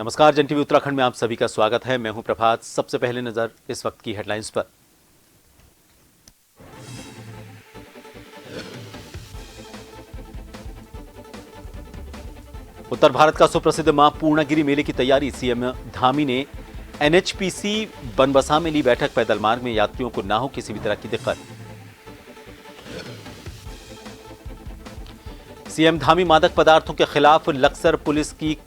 नमस्कार, जन टीवी उत्तराखंड में आप सभी का स्वागत है। मैं हूं प्रभात। सबसे पहले नजर इस वक्त की हेडलाइंस पर। उत्तर भारत का सुप्रसिद्ध मां पूर्णागिरि मेले की तैयारी। सीएम धामी ने एनएचपीसी बनबसा में ली बैठक। पैदल मार्ग में यात्रियों को ना हो किसी भी तरह की दिक्कत। सीएम धामी मादक पदार्थों के खिलाफ लक्सर पुलिस की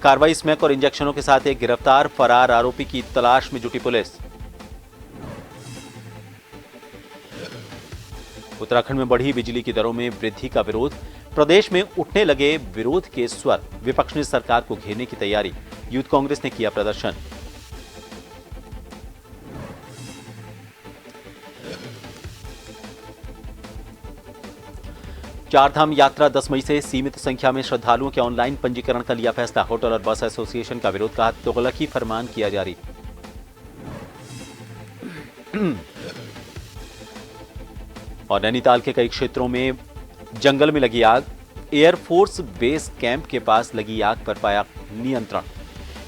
कार्रवाई। स्मैक और इंजेक्शनों के साथ एक गिरफ्तार फरार आरोपी की तलाश में जुटी पुलिस। उत्तराखंड में बढ़ी बिजली की दरों में वृद्धि का विरोध। प्रदेश में उठने लगे विरोध के स्वर। विपक्ष ने सरकार को घेरने की तैयारी। यूथ कांग्रेस ने किया प्रदर्शन। चारधाम यात्रा 10 मई से। सीमित संख्या में श्रद्धालुओं के ऑनलाइन पंजीकरण का लिया फैसला। होटल और बस एसोसिएशन का विरोध का तुगलकी फरमान किया जारी। और नैनीताल के कई क्षेत्रों में जंगल में लगी आग। एयरफोर्स बेस कैंप के पास लगी आग पर पाया नियंत्रण।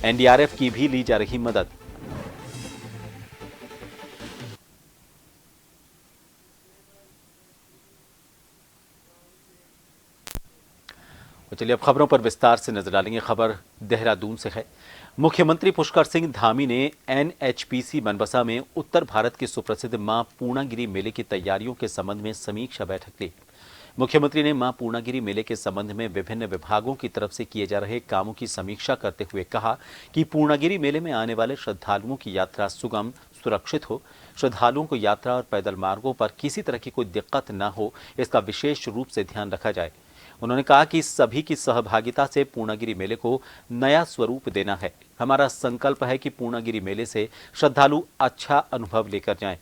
एनडीआरएफ की भी ली जा रही मदद। तो चलिए अब खबरों पर विस्तार से नजर डालेंगे। खबर देहरादून से है। मुख्यमंत्री पुष्कर सिंह धामी ने एनएचपीसी बनबसा में उत्तर भारत के सुप्रसिद्ध मां पूर्णागिरि मेले की तैयारियों के संबंध में समीक्षा बैठक ली। मुख्यमंत्री ने मां पूर्णागिरि मेले के संबंध में विभिन्न विभागों की तरफ से किए जा रहे कामों की समीक्षा करते हुए कहा कि पूर्णागिरि मेले में आने वाले श्रद्धालुओं की यात्रा सुगम सुरक्षित हो। श्रद्धालुओं को यात्रा और पैदल मार्गों पर किसी तरह की कोई दिक्कत न हो, इसका विशेष रूप से ध्यान रखा जाए। उन्होंने कहा कि सभी की सहभागिता से पूर्णागिरि मेले को नया स्वरूप देना है। हमारा संकल्प है कि पूर्णागिरि मेले से श्रद्धालु अच्छा अनुभव लेकर जाएं।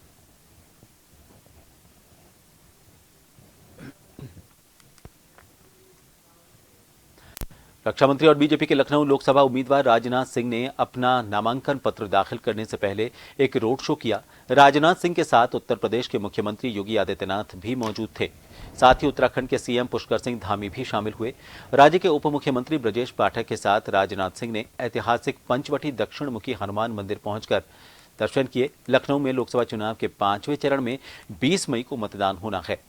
रक्षा मंत्री और बीजेपी के लखनऊ लोकसभा उम्मीदवार राजनाथ सिंह ने अपना नामांकन पत्र दाखिल करने से पहले एक रोड शो किया। राजनाथ सिंह के साथ उत्तर प्रदेश के मुख्यमंत्री योगी आदित्यनाथ भी मौजूद थे। साथ ही उत्तराखंड के सीएम पुष्कर सिंह धामी भी शामिल हुए। राज्य के उप मुख्यमंत्री ब्रजेश पाठक के साथ राजनाथ सिंह ने ऐतिहासिक पंचवटी दक्षिणमुखी हनुमान मंदिर पहुंचकर दर्शन किए। लखनऊ में लोकसभा चुनाव के 5वें चरण में 20 मई को मतदान होना है।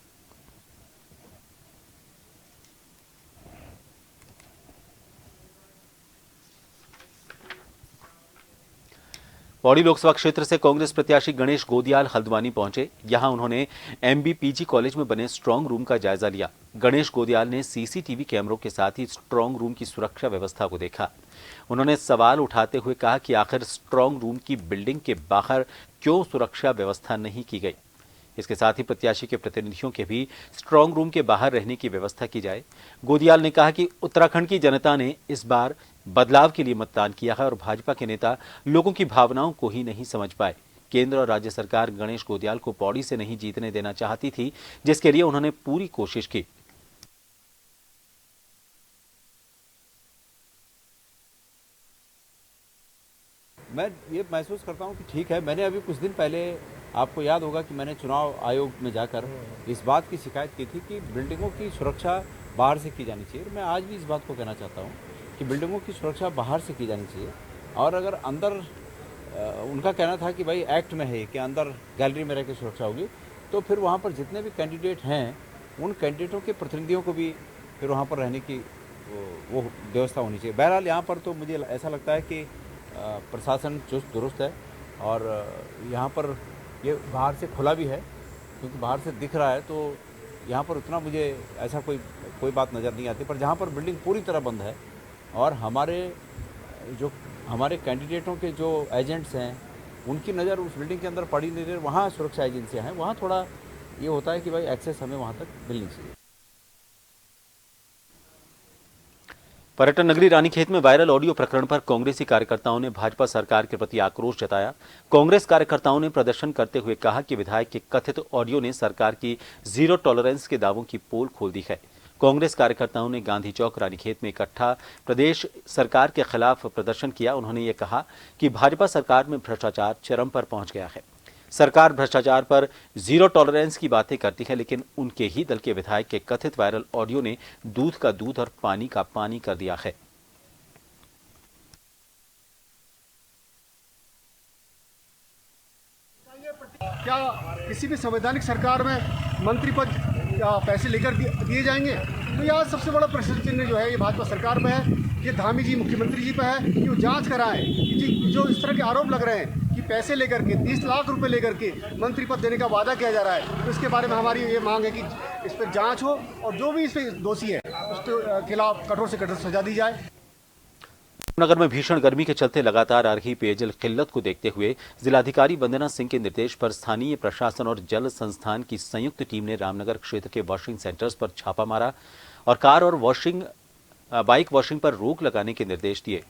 पौड़ी लोकसभा क्षेत्र से कांग्रेस प्रत्याशी गणेश गोदियाल हल्द्वानी पहुंचे। यहां उन्होंने एमबीपीजी कॉलेज में बने स्ट्रांग रूम का जायजा लिया। गणेश गोदियाल ने सीसीटीवी कैमरों के साथ ही स्ट्रांग रूम की सुरक्षा व्यवस्था को देखा। उन्होंने सवाल उठाते हुए कहा कि आखिर स्ट्रांग रूम की बिल्डिंग के बाहर क्यों सुरक्षा व्यवस्था नहीं की गई। इसके साथ ही प्रत्याशी के प्रतिनिधियों के भी स्ट्रांग रूम के बाहर रहने की व्यवस्था की जाए। गोदियाल ने कहा कि उत्तराखंड की जनता ने इस बार बदलाव के लिए मतदान किया है और भाजपा के नेता लोगों की भावनाओं को ही नहीं समझ पाए। केंद्र और राज्य सरकार गणेश गोदियाल को पौड़ी से नहीं जीतने देना चाहती थी, जिसके लिए उन्होंने पूरी कोशिश की। मैं ये महसूस करता हूँ कि ठीक है। मैंने अभी कुछ दिन पहले, आपको याद होगा कि मैंने चुनाव आयोग में जाकर इस बात की शिकायत की थी कि बिल्डिंगों की सुरक्षा बाहर से की जानी चाहिए। मैं आज भी इस बात को कहना चाहता हूँ कि बिल्डिंगों की सुरक्षा बाहर से की जानी चाहिए। और अगर अंदर उनका कहना था कि भाई एक्ट में है कि अंदर गैलरी में रह के सुरक्षा होगी, तो फिर वहाँ पर जितने भी कैंडिडेट हैं उन कैंडिडेटों के प्रतिनिधियों को भी फिर वहाँ पर रहने की वो व्यवस्था होनी चाहिए। बहरहाल यहाँ पर तो मुझे ऐसा लगता है कि प्रशासन चुस्त दुरुस्त है और यहाँ पर ये बाहर से खुला भी है, क्योंकि बाहर से दिख रहा है तो यहाँ पर उतना मुझे ऐसा कोई बात नज़र नहीं आती। पर जहाँ पर बिल्डिंग पूरी तरह बंद है और हमारे कैंडिडेटों के जो एजेंट्स हैं उनकी नज़र उस बिल्डिंग के अंदर पड़ी नहीं रही, वहाँ सुरक्षा एजेंसियाँ हैं, वहाँ थोड़ा ये होता है कि भाई एक्सेस हमें वहाँ तक मिलनी चाहिए। पर्यटन नगरी रानीखेत में वायरल ऑडियो प्रकरण पर कांग्रेसी कार्यकर्ताओं ने भाजपा सरकार के प्रति आक्रोश जताया। कांग्रेस कार्यकर्ताओं ने प्रदर्शन करते हुए कहा कि विधायक के कथित ऑडियो ने सरकार की जीरो टॉलरेंस के दावों की पोल खोल दी है। कांग्रेस कार्यकर्ताओं ने गांधी चौक रानीखेत में इकट्ठा प्रदेश सरकार के खिलाफ प्रदर्शन किया। उन्होंने ये कहा कि भाजपा सरकार में भ्रष्टाचार चरम पर पहुंच गया है। सरकार भ्रष्टाचार पर जीरो टॉलरेंस की बातें करती है, लेकिन उनके ही दल के विधायक के कथित वायरल ऑडियो ने दूध का दूध और पानी का पानी कर दिया है। क्या किसी भी संवैधानिक सरकार में मंत्री पद पैसे लेकर दिए जाएंगे? तो यह सबसे बड़ा प्रश्न चिन्ह जो है ये भाजपा सरकार पे है, ये धामी जी मुख्यमंत्री जी पे है कि वो जांच कराएं कि जो इस तरह के आरोप लग रहे हैं कि पैसे लेकर के 30 लाख रुपए लेकर के मंत्री पद देने का वादा किया जा रहा है, तो इसके बारे में हमारी ये मांग है कि इस पर जांच हो और जो भी इस पर दोषी है उसके खिलाफ कठोर से कठोर सजा दी जाए। नगर में भीषण गर्मी के चलते लगातार आ रही पेयजल किल्लत को देखते हुए जिलाधिकारी वंदना सिंह के निर्देश पर स्थानीय प्रशासन और जल संस्थान की संयुक्त टीम ने रामनगर क्षेत्र के वॉशिंग सेंटर्स पर छापा मारा और कार और बाइक वॉशिंग पर रोक लगाने के निर्देश दिए।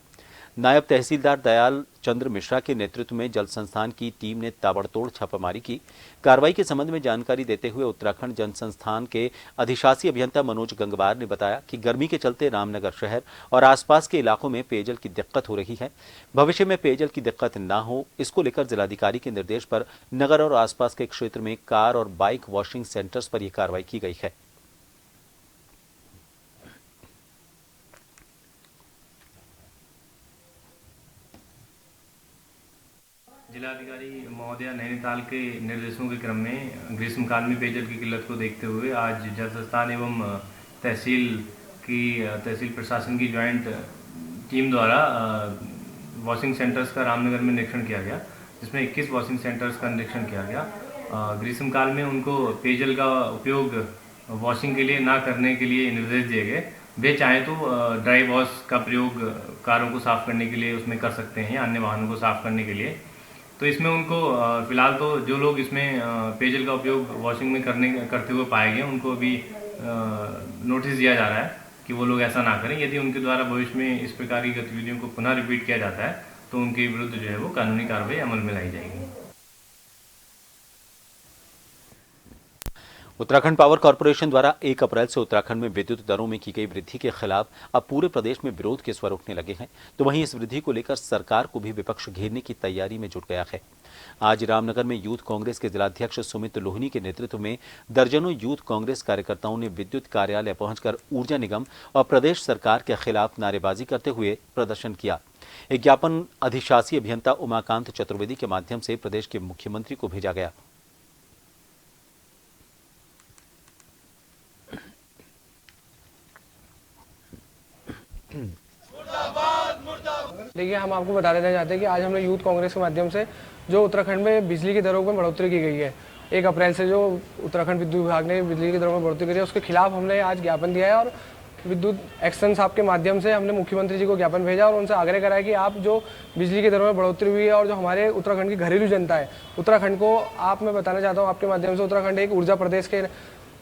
नायब तहसीलदार दयाल चंद्र मिश्रा के नेतृत्व में जल संस्थान की टीम ने ताबड़तोड़ छापामारी की। कार्रवाई के संबंध में जानकारी देते हुए उत्तराखंड जल संस्थान के अधिशासी अभियंता मनोज गंगवार ने बताया कि गर्मी के चलते रामनगर शहर और आसपास के इलाकों में पेयजल की दिक्कत हो रही है। भविष्य में पेयजल की दिक्कत न हो, इसको लेकर जिलाधिकारी के निर्देश पर नगर और आसपास के क्षेत्र में कार और बाइक वॉशिंग सेंटर्स पर यह कार्रवाई की गई है। जिलाधिकारी महोदया नैनीताल के निर्देशों के क्रम में ग्रीष्मकाल में पेयजल की किल्लत को देखते हुए आज जल संस्थान एवं तहसील प्रशासन की ज्वाइंट टीम द्वारा वॉशिंग सेंटर्स का रामनगर में निरीक्षण किया गया, जिसमें 21 वॉशिंग सेंटर्स का निरीक्षण किया गया। ग्रीष्मकाल में उनको पेयजल का उपयोग वॉशिंग के लिए ना करने के लिए निर्देश दिए गए। वे चाहें तो ड्राई वॉश का प्रयोग कारों को साफ करने के लिए उसमें कर सकते हैं या अन्य वाहनों को साफ करने के लिए। तो इसमें उनको फिलहाल तो जो लोग इसमें पेयजल का उपयोग वॉशिंग में करते हुए पाए गए उनको अभी नोटिस दिया जा रहा है कि वो लोग ऐसा ना करें। यदि उनके द्वारा भविष्य में इस प्रकार की गतिविधियों को पुनः रिपीट किया जाता है तो उनके विरुद्ध जो है वो कानूनी कार्रवाई अमल में लाई जाएगी। उत्तराखंड पावर कॉर्पोरेशन द्वारा 1 अप्रैल से उत्तराखंड में विद्युत दरों में की गई वृद्धि के खिलाफ अब पूरे प्रदेश में विरोध के स्वर उठने लगे हैं, तो वहीं इस वृद्धि को लेकर सरकार को भी विपक्ष घेरने की तैयारी में जुट गया है। आज रामनगर में यूथ कांग्रेस के जिलाध्यक्ष सुमित लोहनी के नेतृत्व में दर्जनों यूथ कांग्रेस कार्यकर्ताओं ने विद्युत कार्यालय पहुंचकर ऊर्जा निगम और प्रदेश सरकार के खिलाफ नारेबाजी करते हुए प्रदर्शन किया। एक ज्ञापन अधिशासी अभियंता उमाकांत चतुर्वेदी के माध्यम से प्रदेश के मुख्यमंत्री को भेजा गया। देखिए, हम आपको बता देना चाहते हैं कि आज हमने यूथ कांग्रेस के माध्यम से जो उत्तराखंड में बिजली की दरों में बढ़ोतरी की गई है, 1 अप्रैल से जो उत्तराखंड विद्युत विभाग ने बिजली की दरों में बढ़ोतरी करी है, उसके खिलाफ हमने आज ज्ञापन दिया है और विद्युत एक्शन साहब के माध्यम से हमने मुख्यमंत्री जी को ज्ञापन भेजा और उनसे आग्रह करा है कि आप जो बिजली की दरों में बढ़ोतरी हुई है और जो हमारे उत्तराखंड की घरेलू जनता है, उत्तराखंड को मैं बताना चाहता हूँ आपके माध्यम से, उत्तराखंड एक ऊर्जा प्रदेश के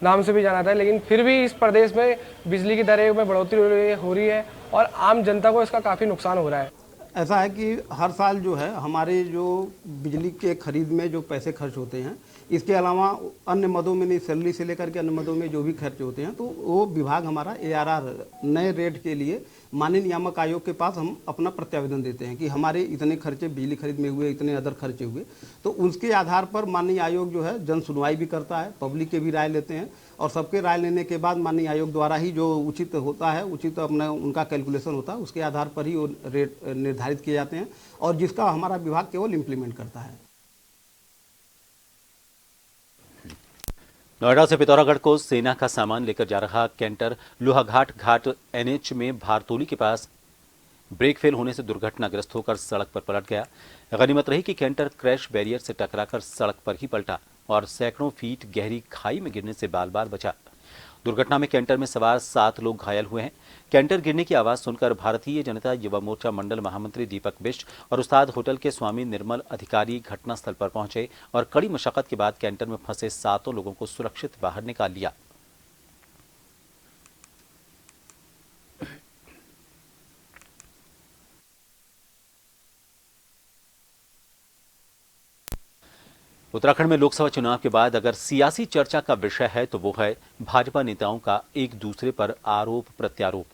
नाम से भी जाना था, लेकिन फिर भी इस प्रदेश में बिजली की दरें में बढ़ोतरी हो रही है और आम जनता को इसका काफ़ी नुकसान हो रहा है। ऐसा है कि हर साल जो है हमारे जो बिजली के खरीद में जो पैसे खर्च होते हैं, इसके अलावा अन्य मदों में नहीं, सैलरी से लेकर के अन्य मदों में जो भी खर्च होते हैं, तो वो विभाग हमारा ARR नए रेट के लिए माननीय नियामक आयोग के पास हम अपना प्रत्यावेदन देते हैं कि हमारे इतने खर्चे बिजली खरीद में हुए, इतने अदर खर्चे हुए। तो उसके आधार पर माननीय आयोग जो है जन सुनवाई भी करता है, पब्लिक के भी राय लेते हैं और सबके राय लेने के बाद माननीय आयोग द्वारा ही जो उचित होता है, उचित अपना उनका कैलकुलेशन होता है, उसके आधार पर ही वो रेट निर्धारित किए जाते हैं और जिसका हमारा विभाग केवल इम्प्लीमेंट करता है। नोएडा से पिथौरागढ़ को सेना का सामान लेकर जा रहा कैंटर लोहाघाट घाट NH में भारतोली के पास ब्रेक फेल होने से दुर्घटनाग्रस्त होकर सड़क पर पलट गया। गनीमत रही कि कैंटर क्रैश बैरियर से टकराकर सड़क पर ही पलटा और सैकड़ों फीट गहरी खाई में गिरने से बाल बाल बचा। दुर्घटना में कैंटर में सवार 7 लोग घायल हुए हैं। कैंटर गिरने की आवाज सुनकर भारतीय जनता युवा मोर्चा मंडल महामंत्री दीपक बिष्ट और उस्ताद होटल के स्वामी निर्मल अधिकारी घटनास्थल पर पहुंचे और कड़ी मशक्कत के बाद कैंटर में फंसे 7 लोगों को सुरक्षित बाहर निकाल लिया। उत्तराखंड में लोकसभा चुनाव के बाद अगर सियासी चर्चा का विषय है तो वो है भाजपा नेताओं का एक दूसरे पर आरोप प्रत्यारोप।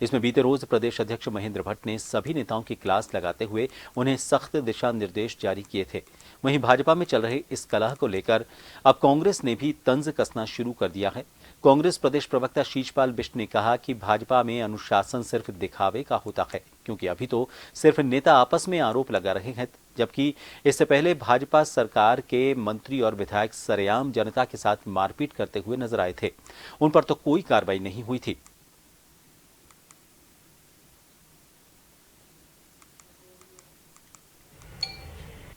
इसमें बीते रोज प्रदेश अध्यक्ष महेंद्र भट्ट ने सभी नेताओं की क्लास लगाते हुए उन्हें सख्त दिशा निर्देश जारी किए थे। वहीं भाजपा में चल रहे इस कलह को लेकर अब कांग्रेस ने भी तंज कसना शुरू कर दिया है। कांग्रेस प्रदेश प्रवक्ता शीशपाल बिष्ट ने कहा कि भाजपा में अनुशासन सिर्फ दिखावे का होता है, क्योंकि अभी तो सिर्फ नेता आपस में आरोप लगा रहे हैं, जबकि इससे पहले भाजपा सरकार के मंत्री और विधायक सरेआम जनता के साथ मारपीट करते हुए नजर आए थे। उन पर तो कोई कार्रवाई नहीं हुई थी।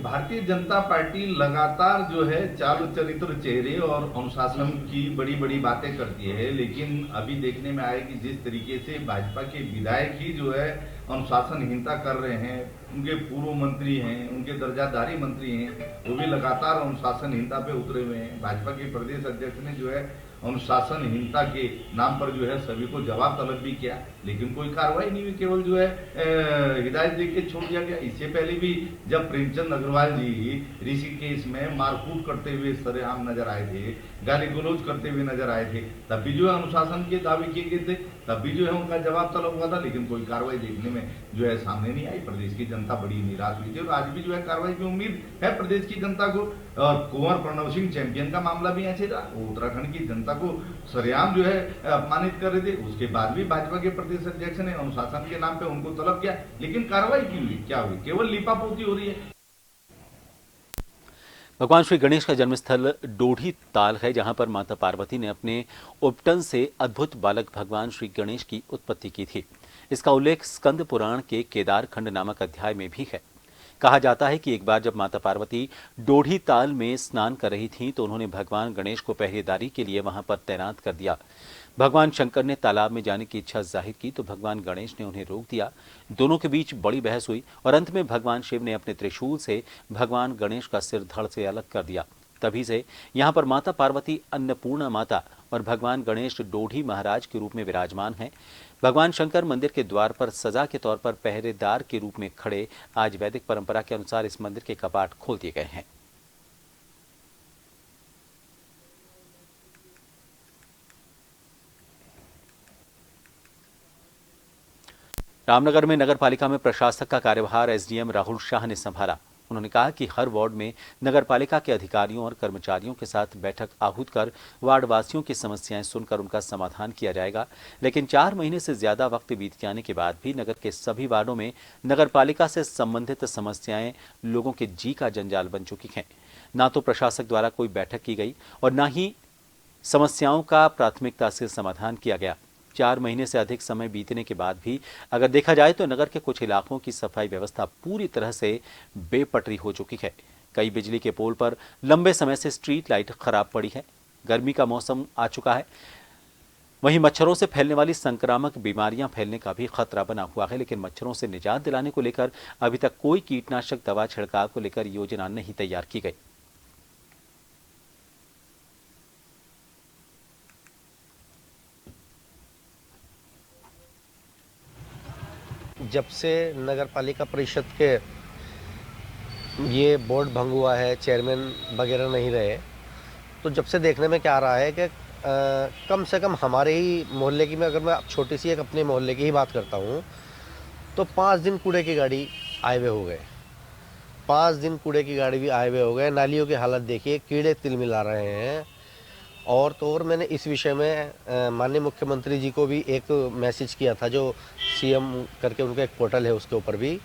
भारतीय जनता पार्टी लगातार जो है चाल चरित्र चेहरे और अनुशासन की बड़ी बड़ी बातें करती है, लेकिन अभी देखने में आया कि जिस तरीके से भाजपा के विधायक ही जो है अनुशासनहीनता कर रहे हैं, उनके पूर्व मंत्री हैं, उनके दर्जाधारी मंत्री हैं, वो भी लगातार अनुशासनहीनता पे उतरे हुए हैं। भाजपा के प्रदेश अध्यक्ष ने जो है अनुशासनहीनता के नाम पर जो है सभी को जवाब तलब भी किया, लेकिन कोई कार्रवाई नहीं हुई, केवल जो है हिदायत देके छोड़ दिया गया। इससे पहले भी जब प्रेमचंद अग्रवाल जी ऋषिकेश में मारकूट करते हुए सरेआम नजर आए थे, गाली गलौज करते हुए नजर आए थे, तब भी जो है अनुशासन के दावे किए गए थे, तब भी जो है उनका जवाब तलब हुआ था, लेकिन कोई कार्रवाई देखने में जो है सामने नहीं आई। प्रदेश की जनता बड़ी निराश हुई थी और आज भी जो है कार्रवाई की उम्मीद है प्रदेश की जनता को। और कुंवर प्रणव सिंह चैंपियन का मामला भी ऐसे था, वो उत्तराखंड की जनता को सरेआम जो है अपमानित कर रहे थे, उसके बाद भी भाजपा के प्रदेश अध्यक्ष ने अनुशासन के नाम पे उनको तलब किया, लेकिन कार्रवाई की हुई क्या हुई? केवल लीपापोती हो रही है। भगवान श्री गणेश का जन्मस्थल डोढ़ी ताल है, जहां पर माता पार्वती ने अपने उपटन से अद्भुत बालक भगवान श्री गणेश की उत्पत्ति की थी। इसका उल्लेख स्कंद पुराण के केदार खंड नामक अध्याय में भी है। कहा जाता है कि एक बार जब माता पार्वती डोढ़ी ताल में स्नान कर रही थीं, तो उन्होंने भगवान गणेश को पहरेदारी के लिए वहां पर तैनात कर दिया। भगवान शंकर ने तालाब में जाने की इच्छा जाहिर की, तो भगवान गणेश ने उन्हें रोक दिया। दोनों के बीच बड़ी बहस हुई और अंत में भगवान शिव ने अपने त्रिशूल से भगवान गणेश का सिर धड़ से अलग कर दिया। तभी से यहाँ पर माता पार्वती अन्नपूर्णा माता और भगवान गणेश डोढ़ी महाराज के रूप में विराजमान हैं। भगवान शंकर मंदिर के द्वार पर सजा के तौर पर पहरेदार के रूप में खड़े। आज वैदिक परंपरा के अनुसार इस मंदिर के कपाट खोल दिए गए हैं। रामनगर में नगर पालिका में प्रशासक का कार्यभार एसडीएम राहुल शाह ने संभाला। उन्होंने कहा कि हर वार्ड में नगर पालिका के अधिकारियों और कर्मचारियों के साथ बैठक आहूत कर वार्ड वासियों की समस्याएं सुनकर उनका समाधान किया जाएगा। लेकिन 4 महीने से ज्यादा वक्त बीत जाने के बाद भी नगर के सभी वार्डों में नगर पालिका से संबंधित समस्याएं लोगों के जी का जंजाल बन चुकी हैं। ना तो प्रशासक द्वारा कोई बैठक की गई और न ही समस्याओं का प्राथमिकता से समाधान किया गया। 4 महीने से अधिक समय बीतने के बाद भी अगर देखा जाए तो नगर के कुछ इलाकों की सफाई व्यवस्था पूरी तरह से बेपटरी हो चुकी है। कई बिजली के पोल पर लंबे समय से स्ट्रीट लाइट खराब पड़ी है। गर्मी का मौसम आ चुका है, वहीं मच्छरों से फैलने वाली संक्रामक बीमारियां फैलने का भी खतरा बना हुआ है। लेकिन मच्छरों से निजात दिलाने को लेकर अभी तक कोई कीटनाशक दवा छिड़काव को लेकर योजना नहीं तैयार की गई। जब से नगर पालिका परिषद के ये बोर्ड भंग हुआ है, चेयरमैन वगैरह नहीं रहे, तो जब से देखने में क्या आ रहा है कि कम से कम हमारे ही मोहल्ले की, मैं अगर मैं छोटी सी एक अपने मोहल्ले की ही बात करता हूँ, तो 5 दिन कूड़े की गाड़ी आए हुए हो गए। 5 दिन कूड़े की गाड़ी भी आए हुए हो गए। नालियों की हालत देखिए, कीड़े तिलमिला रहे हैं। और तो और मैंने इस विषय में माननीय मुख्यमंत्री जी को भी एक मैसेज किया था, जो सीएम करके उनका एक पोर्टल है, उसके ऊपर भी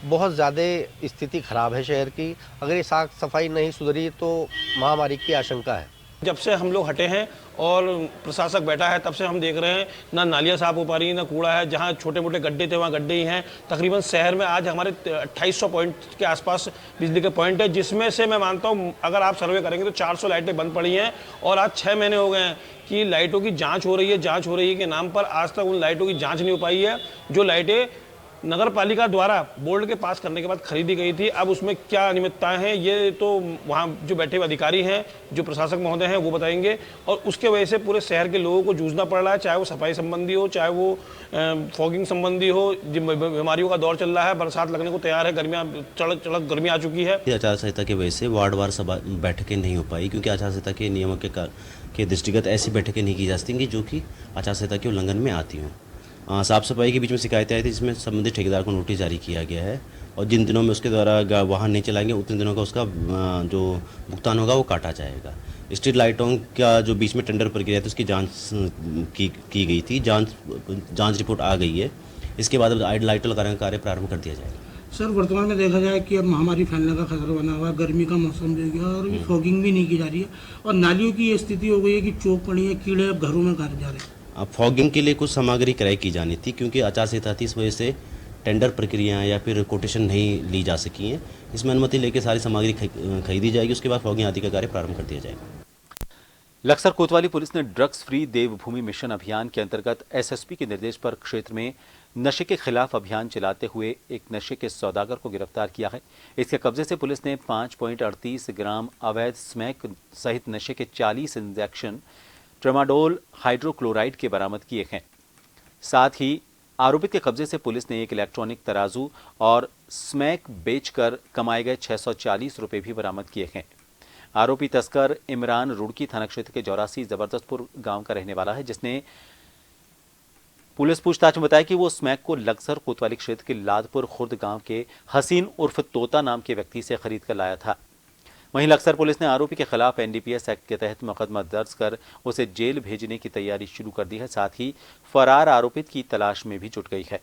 बहुत ज़्यादा स्थिति ख़राब है शहर की। अगर ये साफ सफाई नहीं सुधरी तो महामारी की आशंका है। जब से हम लोग हटे हैं और प्रशासक बैठा है, तब से हम देख रहे हैं ना नालियाँ साफ हो पा रही हैं, ना कूड़ा है। जहाँ छोटे मोटे गड्ढे थे वहाँ गड्ढे ही हैं। तकरीबन शहर में आज हमारे 2800 पॉइंट के आसपास बिजली के पॉइंट है, जिसमें से मैं मानता हूँ अगर आप सर्वे करेंगे तो 400 लाइटें बंद पड़ी हैं। और आज 6 महीने हो गए हैं कि लाइटों की जाँच हो रही है के नाम पर आज तक उन लाइटों की जाँच नहीं हो पाई है। जो लाइटें नगर पालिका द्वारा बोर्ड के पास करने के बाद खरीदी गई थी, अब उसमें क्या अनियमितताएं हैं ये तो वहाँ जो बैठे हुए अधिकारी हैं, जो प्रशासक महोदय हैं, वो बताएंगे। और उसके वजह से पूरे शहर के लोगों को जूझना पड़ रहा है, चाहे वो सफाई संबंधी हो, चाहे वो फॉगिंग संबंधी हो। बीमारियों का दौर चल रहा है, बरसात लगने को तैयार है, चढ़क गर्मी आ चुकी है। आचार संहिता की वजह से वार्डवार सभा बैठकें नहीं हो पाई, क्योंकि आचार संहिता के नियमों के दृष्टिगत ऐसी बैठकें नहीं की जा सकती जो कि आचार संहिता के उल्लंघन में आती हों। साफ सफाई के बीच में शिकायतें आई थी, जिसमें संबंधित ठेकेदार को नोटिस जारी किया गया है और जिन दिनों में उसके द्वारा वाहन नहीं चलाएंगे उतने दिनों का उसका जो भुगतान होगा वो काटा जाएगा। स्ट्रीट लाइटों का जो बीच में टेंडर प्रक्रिया थी उसकी जांच की गई थी। जांच रिपोर्ट आ गई है। इसके बाद अब लाइटों लगाने का कार्य प्रारंभ कर दिया जाएगा। सर, वर्तमान में देखा जाए कि अब महामारी फैलने का खतरा बना हुआ है, गर्मी का मौसम भी हो गया और फॉगिंग भी नहीं की जा रही है और नालियों की ये स्थिति हो गई है कि चौक पड़ी है, कीड़े अब घरों में घर जा रहे हैं। अब फॉगिंग के लिए कुछ सामग्री क्रय की जानी थी, क्योंकि आचार संहिता थी, इस वजह से टेंडर प्रक्रिया या फिर कोटेशन नहीं ली जा सकी हैं। इसमें अनुमति लेकर सारी सामग्री खरीदी जाएगी, उसके बाद फॉगिंग आदि का कार्य प्रारंभ कर दिया जाएगा। लक्सर कोतवाली पुलिस ने ड्रग्स फ्री देवभूमि मिशन अभियान के अंतर्गत एसएसपी के निर्देश पर क्षेत्र में नशे के खिलाफ अभियान चलाते हुए एक नशे के सौदागर को गिरफ्तार किया है। इसके कब्जे से पुलिस ने 5.38 ग्राम अवैध स्मैक सहित नशे के 40 इंजेक्शन ट्रामाडोल हाइड्रोक्लोराइड के बरामद किए हैं। साथ ही आरोपित के कब्जे से पुलिस ने एक इलेक्ट्रॉनिक तराजू और स्मैक बेचकर कमाए गए 640 रुपए भी बरामद किए हैं। आरोपी तस्कर इमरान रुड़की थाना क्षेत्र के जौरासी जबरदस्तपुर गांव का रहने वाला है, जिसने पुलिस पूछताछ में बताया कि वो स्मैक को लक्सर कोतवाली क्षेत्र के लादपुर खुर्द गांव के हसीन उर्फ तोता नाम के व्यक्ति से खरीद कर लाया था। वहीं लक्सर पुलिस ने आरोपी के खिलाफ एनडीपीएस एक्ट के तहत मुकदमा दर्ज कर उसे जेल भेजने की तैयारी शुरू कर दी है। साथ ही फरार आरोपित की तलाश में भी जुट गई है।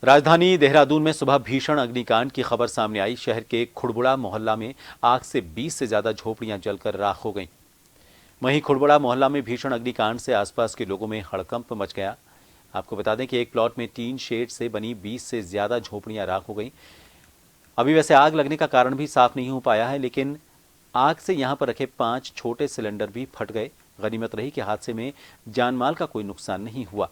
राजधानी देहरादून में सुबह भीषण अग्निकांड की खबर सामने आई। शहर के खुड़बुड़ा मोहल्ला में आग से 20 से ज्यादा झोपड़ियां जलकर राख हो गईं। वहीं खुड़बुड़ा मोहल्ला में भीषण अग्निकांड से आसपास के लोगों में हड़कंप मच गया। आपको बता दें कि एक प्लॉट में टीन शेड से बनी 20 से ज्यादा झोपड़ियां राख हो गईं। अभी वैसे आग लगने का कारण भी साफ नहीं हो पाया है, लेकिन आग से यहां पर रखे 5 छोटे सिलेंडर भी फट गए। गनीमत रही कि हादसे में जानमाल का कोई नुकसान नहीं हुआ।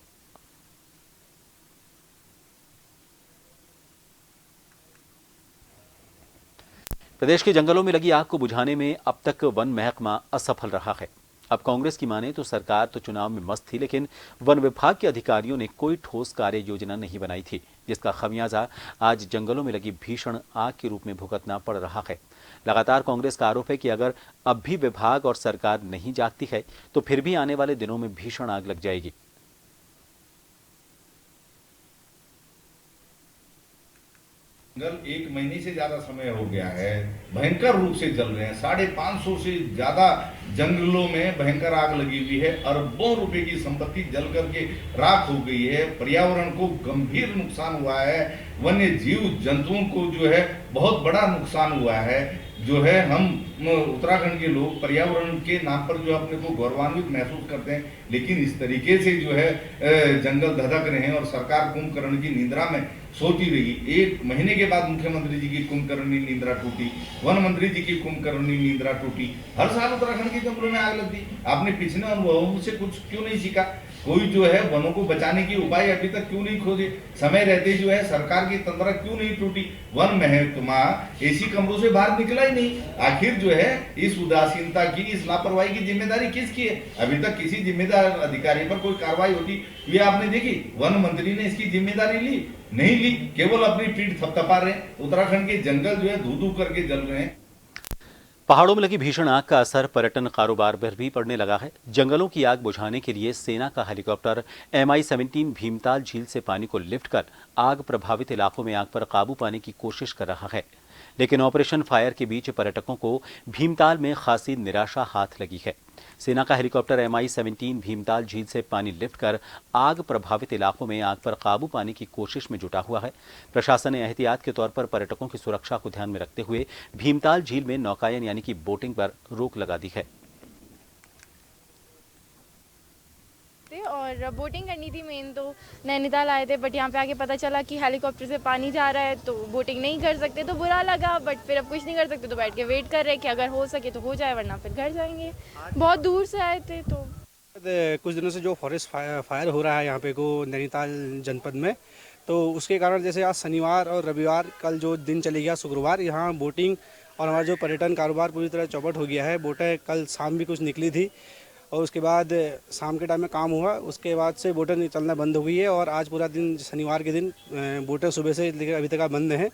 प्रदेश के जंगलों में लगी आग को बुझाने में अब तक वन महकमा असफल रहा है। अब कांग्रेस की माने तो सरकार तो चुनाव में मस्त थी, लेकिन वन विभाग के अधिकारियों ने कोई ठोस कार्य योजना नहीं बनाई थी, जिसका खमियाजा आज जंगलों में लगी भीषण आग के रूप में भुगतना पड़ रहा है। लगातार कांग्रेस का आरोप है कि अगर अब भी विभाग और सरकार नहीं जागती है तो फिर भी आने वाले दिनों में भीषण आग लग जाएगी। जंगल 1 महीने से ज्यादा समय हो गया है, भयंकर रूप से जल रहे हैं। 550 से ज्यादा जंगलों में भयंकर आग लगी हुई है। अरबों रुपए की संपत्ति जल करके राख हो गई है। पर्यावरण को गंभीर नुकसान हुआ है। वन्य जीव जंतुओं को जो है बहुत बड़ा नुकसान हुआ है। जो है हम उत्तराखंड के लोग पर्यावरण के नाम पर जो अपने को गौरवान्वित महसूस करते हैं, लेकिन इस तरीके से जो है जंगल धधक रहे हैं और सरकार कुंभकर्ण की निद्रा में सोती रही। 1 महीने के बाद मुख्यमंत्री जी की कुंभकर्णी निद्रा टूटी, वन मंत्री जी की कुंभकर्णी निद्रा टूटी। हर साल उत्तराखंड के जंगलों में आग लगती। आपने पिछले अनुभवों से कुछ क्यों नहीं सीखा? कोई जो है वनों को बचाने के उपाय अभी तक क्यों नहीं खोजे? समय रहते जो है सरकार की तंत्र क्यों नहीं टूटी? वन महकमा एसी कमरों से बाहर निकला ही नहीं। आखिर जो है इस उदासीनता की, इस लापरवाही की जिम्मेदारी किसकी है? अभी तक किसी जिम्मेदार अधिकारी पर कोई कार्रवाई होती ये आपने देखी? वन मंत्री ने इसकी जिम्मेदारी ली? नहीं ली, केवल अपनी पीठ थपथपा रहे हैं। उत्तराखंड के जंगल जो है धू धू करके जल रहे हैं। पहाड़ों में लगी भीषण आग का असर पर्यटन कारोबार पर भी पड़ने लगा है। जंगलों की आग बुझाने के लिए सेना का हेलीकॉप्टर MI-17 भीमताल झील से पानी को लिफ्ट कर आग प्रभावित इलाकों में आग पर काबू पाने की कोशिश कर रहा है, लेकिन ऑपरेशन फायर के बीच पर्यटकों को भीमताल में खासी निराशा हाथ लगी है। सेना का हेलीकॉप्टर MI-17 भीमताल झील से पानी लिफ्ट कर आग प्रभावित इलाकों में आग पर काबू पाने की कोशिश में जुटा हुआ है। प्रशासन ने एहतियात के तौर पर पर्यटकों की सुरक्षा को ध्यान में रखते हुए भीमताल झील में नौकायन यानी कि बोटिंग पर रोक लगा दी है। और बोटिंग करनी थी मेन तो नैनीताल आए थे, बट यहाँ पे आके पता चला कि हेलीकॉप्टर से पानी जा रहा है तो बोटिंग नहीं कर सकते, तो बुरा लगा। बट फिर अब कुछ नहीं कर सकते तो बैठ के वेट कर रहे हैं कि अगर हो सके तो हो जाए, वरना फिर घर जाएंगे। बहुत दूर से आए थे। तो कुछ दिनों से जो फॉरेस्ट फायर हो रहा है यहाँ पे को नैनीताल जनपद में, तो उसके कारण जैसे आज शनिवार और रविवार, कल जो दिन चले गया शुक्रवार, यहाँ बोटिंग और हमारा जो पर्यटन कारोबार पूरी तरह चौपट हो गया है। बोटें कल शाम भी कुछ निकली थी और उसके बाद शाम के टाइम में काम हुआ, उसके बाद से बोटें चलना बंद हो गई है। और आज पूरा दिन शनिवार के दिन बोटें सुबह से लेकर अभी तक बंद हैं।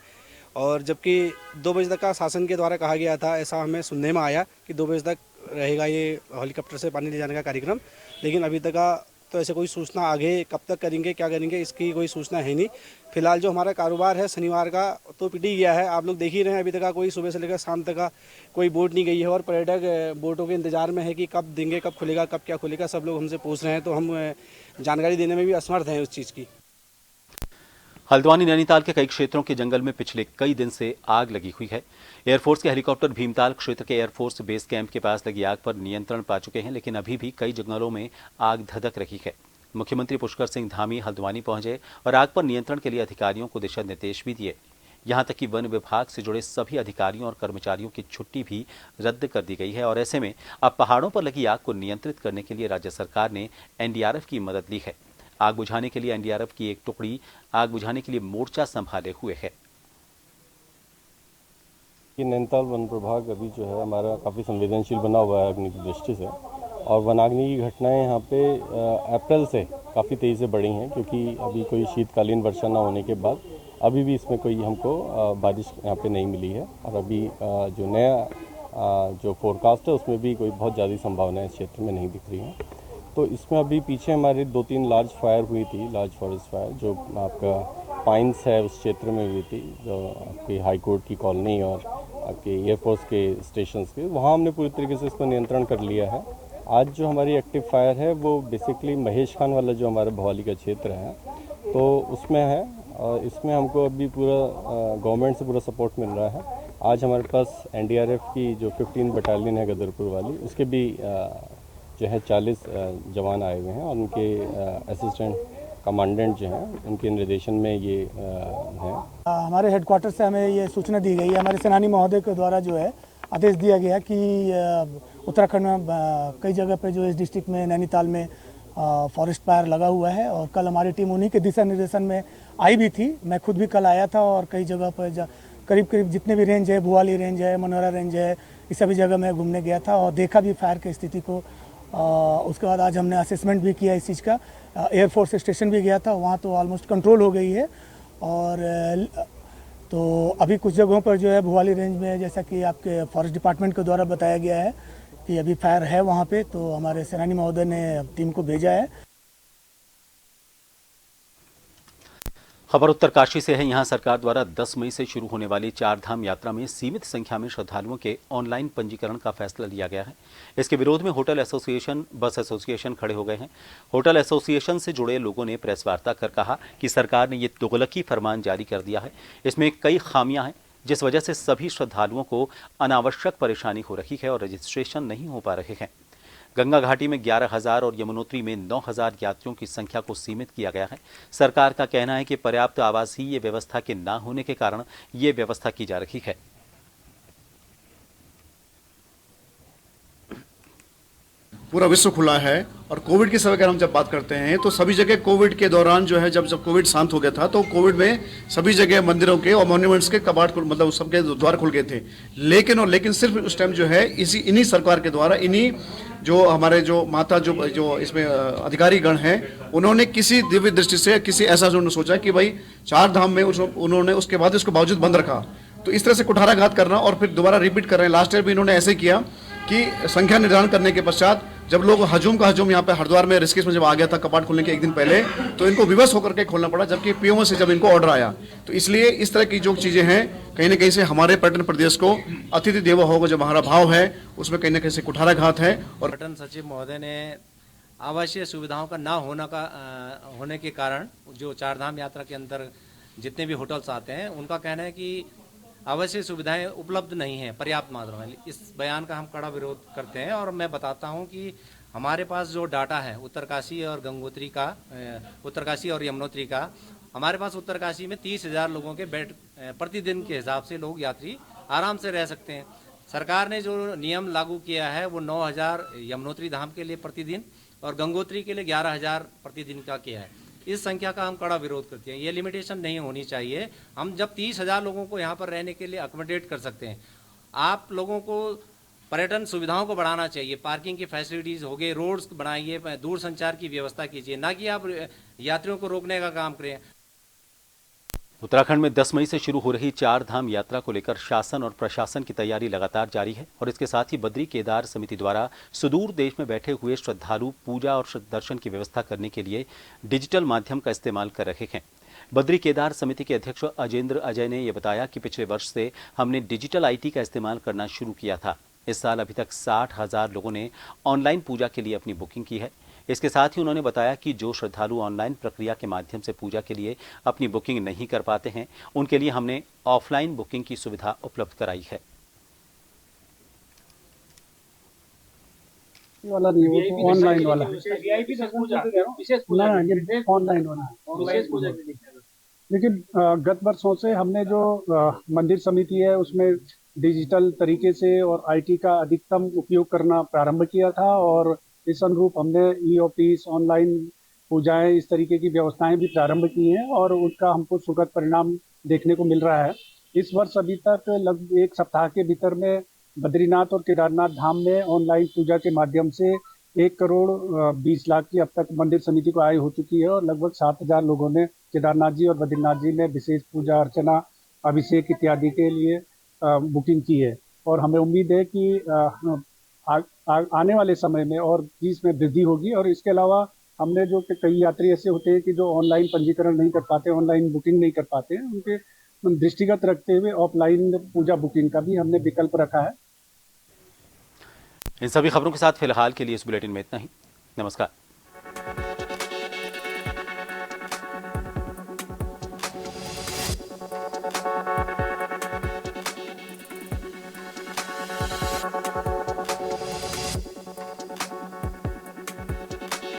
और जबकि 2 बजे तक का शासन के द्वारा कहा गया था, ऐसा हमें सुनने में आया कि 2 बजे तक रहेगा ये हेलीकॉप्टर से पानी ले जाने का कार्यक्रम, लेकिन अभी तक का तो ऐसे कोई सूचना आगे कब तक करेंगे, क्या करेंगे, इसकी कोई सूचना है नहीं। फिलहाल जो हमारा कारोबार है शनिवार का तो पिट ही गया है। आप लोग देख ही रहे हैं, अभी तक कोई सुबह से लेकर शाम तक का कोई बोट नहीं गई है और पर्यटक बोटों के इंतजार में है कि कब देंगे, कब खुलेगा, कब क्या खुलेगा। सब लोग हमसे पूछ रहे हैं, तो हम जानकारी देने में भी असमर्थ हैं उस चीज़ की। हल्द्वानी नैनीताल के कई क्षेत्रों के जंगल में पिछले कई दिन से आग लगी हुई है। एयरफोर्स के हेलीकॉप्टर भीमताल क्षेत्र के एयरफोर्स बेस कैंप के पास लगी आग पर नियंत्रण पा चुके हैं, लेकिन अभी भी कई जंगलों में आग धधक रही है। मुख्यमंत्री पुष्कर सिंह धामी हल्द्वानी पहुंचे और आग पर नियंत्रण के लिए अधिकारियों को दिशा निर्देश भी दिए। यहां तक कि वन विभाग से जुड़े सभी अधिकारियों और कर्मचारियों की छुट्टी भी रद्द कर दी गई है और ऐसे में अब पहाड़ों पर लगी आग को नियंत्रित करने के लिए राज्य सरकार ने एनडीआरएफ की मदद ली है। आग बुझाने के लिए एनडीआरएफ की एक टुकड़ी आग बुझाने के लिए मोर्चा संभाले हुए है। ये नैनीताल वन प्रभाग अभी जो है हमारा काफ़ी संवेदनशील बना हुआ है अग्नि की दृष्टि से, और वनाग्नि की घटनाएं यहाँ पे अप्रैल से काफ़ी तेज़ी से बढ़ी हैं, क्योंकि अभी कोई शीतकालीन वर्षा न होने के बाद अभी भी इसमें कोई हमको बारिश यहाँ पे नहीं मिली है। और अभी जो नया जो फोरकास्ट है उसमें भी कोई बहुत ज़्यादा संभावनाएं इस क्षेत्र में नहीं दिख रही हैं। तो इसमें अभी पीछे हमारी 2-3 लार्ज फायर हुई थी, लार्ज फॉरेस्ट फायर जो आपका पाइन्स है उस क्षेत्र में हुई थी, जो आपकी हाई कोर्ट की कॉलोनी और आपके एयरफोर्स के स्टेशंस के, वहाँ हमने पूरी तरीके से इसको नियंत्रण कर लिया है। आज जो हमारी एक्टिव फायर है वो बेसिकली महेश खान वाला जो हमारा भवाली का क्षेत्र है तो उसमें है, और इसमें हमको अभी पूरा गवर्नमेंट से पूरा सपोर्ट मिल रहा है। आज हमारे पास एनडीआरएफ की जो 15 बटालियन है गदरपुर वाली, उसके भी जो है 40 जवान आए हुए हैं और उनके असिस्टेंट कमांडेंट जो हैं उनके निर्देशन में ये हैं। हमारे हेडक्वार्टर से हमें ये सूचना दी गई है, हमारे सेनानी महोदय के द्वारा जो है आदेश दिया गया कि उत्तराखंड में कई जगह पे जो इस डिस्ट्रिक्ट में नैनीताल में फॉरेस्ट फायर लगा हुआ है, और कल हमारी टीम उन्हीं के दिशा निर्देशन में आई भी थी। मैं खुद भी कल आया था और कई जगह पर करीब करीब जितने भी रेंज है, भुवाली रेंज है, मनोरा रेंज है, इस सभी जगह मैं घूमने गया था और देखा भी फायर की स्थिति को। उसके बाद आज हमने असेसमेंट भी किया इस चीज़ का। एयरफोर्स स्टेशन भी गया था, वहाँ तो ऑलमोस्ट कंट्रोल हो गई है। और तो अभी कुछ जगहों पर जो है भुवाली रेंज में, जैसा कि आपके फॉरेस्ट डिपार्टमेंट के द्वारा बताया गया है कि अभी फायर है वहाँ पे, तो हमारे सेनानी महोदय ने टीम को भेजा है। खबर उत्तरकाशी से है। यहां सरकार द्वारा 10 मई से शुरू होने वाली चारधाम यात्रा में सीमित संख्या में श्रद्धालुओं के ऑनलाइन पंजीकरण का फैसला लिया गया है। इसके विरोध में होटल एसोसिएशन, बस एसोसिएशन खड़े हो गए हैं। होटल एसोसिएशन से जुड़े लोगों ने प्रेस वार्ता कर कहा कि सरकार ने ये तुगलकी फरमान जारी कर दिया है, इसमें कई खामियां हैं जिस वजह से सभी श्रद्धालुओं को अनावश्यक परेशानी हो रही है और रजिस्ट्रेशन नहीं हो पा रहे हैं। गंगा घाटी में 11,000 और यमुनोत्री में 9,000 यात्रियों की संख्या को सीमित किया गया है। सरकार का कहना है कि पर्याप्त आवासीय व्यवस्था के न होने के कारण ये व्यवस्था की जा रही है। पूरा विश्व खुला है और कोविड के समय अगर हम जब बात करते हैं तो सभी जगह कोविड के दौरान जो है जब कोविड शांत हो गया था तो कोविड में सभी जगह मंदिरों के और मॉन्यूमेंट्स के कपाट मतलब सबके द्वार खुल गए थे। लेकिन सिर्फ उस टाइम जो है इन्हीं सरकार के द्वारा, इन्हीं जो हमारे जो माता जो इसमें अधिकारी गण हैं, उन्होंने किसी दिव्य दृष्टि से किसी ऐसा उन्होंने सोचा कि भाई 4 धाम में उन्होंने उसके बाद इसको बावजूद बंद रखा। तो इस तरह से कुठाराघात करना और फिर दोबारा रिपीट कर रहे हैं। लास्ट ईयर भी इन्होंने ऐसे किया कि संख्या निर्धारण करने के पश्चात जब लोग हजूम यहाँ पे हरिद्वार में ऋषिकेश में जब आ गया था कपाट खोलने के एक दिन पहले, तो इनको विवश होकर के खोलना पड़ा, जबकि पीओ से जब इनको ऑर्डर आया। तो इसलिए इस तरह की जो चीजें हैं कहीं ना कहीं से हमारे पर्यटन प्रदेश को अतिथि देवो भव जो हमारा भाव है उसमें कहीं ना कहीं से कुठाराघात है। और पर्यटन सचिव महोदय ने आवासीय सुविधाओं का न होने के कारण जो चारधाम यात्रा के अंदर जितने भी होटल्स आते हैं उनका कहना है कि आवश्यक सुविधाएं उपलब्ध नहीं हैं पर्याप्त मात्रा में। इस बयान का हम कड़ा विरोध करते हैं और मैं बताता हूं कि हमारे पास जो डाटा है उत्तरकाशी और गंगोत्री का, उत्तरकाशी और यमुनोत्री का, हमारे पास उत्तरकाशी में 30,000 लोगों के बेड प्रतिदिन के हिसाब से लोग यात्री आराम से रह सकते हैं। सरकार ने जो नियम लागू किया है वो 9,000 यमुनोत्री धाम के लिए प्रतिदिन और गंगोत्री के लिए 11,000 प्रतिदिन का किया है। इस संख्या का हम कड़ा विरोध करते हैं। ये लिमिटेशन नहीं होनी चाहिए। हम जब 30,000 लोगों को यहाँ पर रहने के लिए अकोमोडेट कर सकते हैं, आप लोगों को पर्यटन सुविधाओं को बढ़ाना चाहिए, पार्किंग की फैसिलिटीज़ हो गए, रोड्स बनाइए, दूर संचार की व्यवस्था कीजिए, ना कि आप यात्रियों को रोकने का काम करें। उत्तराखंड में 10 मई से शुरू हो रही चार धाम यात्रा को लेकर शासन और प्रशासन की तैयारी लगातार जारी है और इसके साथ ही बद्री केदार समिति द्वारा सुदूर देश में बैठे हुए श्रद्धालु पूजा और दर्शन की व्यवस्था करने के लिए डिजिटल माध्यम का इस्तेमाल कर रहे हैं। बद्री केदार समिति के अध्यक्ष अजेंद्र अजय ने यह बताया कि पिछले वर्ष से हमने डिजिटल IT का इस्तेमाल करना शुरू किया था। इस साल अभी तक 60,000 लोगों ने ऑनलाइन पूजा के लिए अपनी बुकिंग की है। इसके साथ ही उन्होंने बताया कि जो श्रद्धालु ऑनलाइन प्रक्रिया के माध्यम से पूजा के लिए अपनी बुकिंग नहीं कर पाते हैं, उनके लिए हमने ऑफलाइन बुकिंग की सुविधा उपलब्ध कराई है। वाला नहीं, वो तो ऑनलाइन वाला ना, ये ऑनलाइन वाला है। लेकिन गत वर्षों से हमने जो मंदिर समिति है उसमें डिजिटल तरीके से और IT का अधिकतम उपयोग करना प्रारंभ किया था और इस अनुरूप हमने ई-ऑफिस, ऑनलाइन पूजाएं, इस तरीके की व्यवस्थाएं भी प्रारंभ की हैं और उसका हमको सुखद परिणाम देखने को मिल रहा है। इस वर्ष अभी तक लगभग एक सप्ताह के भीतर में बद्रीनाथ और केदारनाथ धाम में ऑनलाइन पूजा के माध्यम से 1 करोड़ 20 लाख की अब तक मंदिर समिति को आय हो चुकी है और लगभग 7,000 लोगों ने केदारनाथ जी और बद्रीनाथ जी में विशेष पूजा अर्चना, अभिषेक इत्यादि के लिए बुकिंग की है और हमें उम्मीद है कि आने वाले समय में और इसमें वृद्धि होगी। और इसके अलावा हमने जो कि कई यात्री ऐसे होते हैं कि जो ऑनलाइन पंजीकरण नहीं कर पाते, ऑनलाइन बुकिंग नहीं कर पाते हैं, उनके दृष्टिगत रखते हुए ऑफलाइन पूजा बुकिंग का भी हमने विकल्प रखा है। इन सभी खबरों के साथ फिलहाल के लिए इस बुलेटिन में इतना ही। नमस्कार।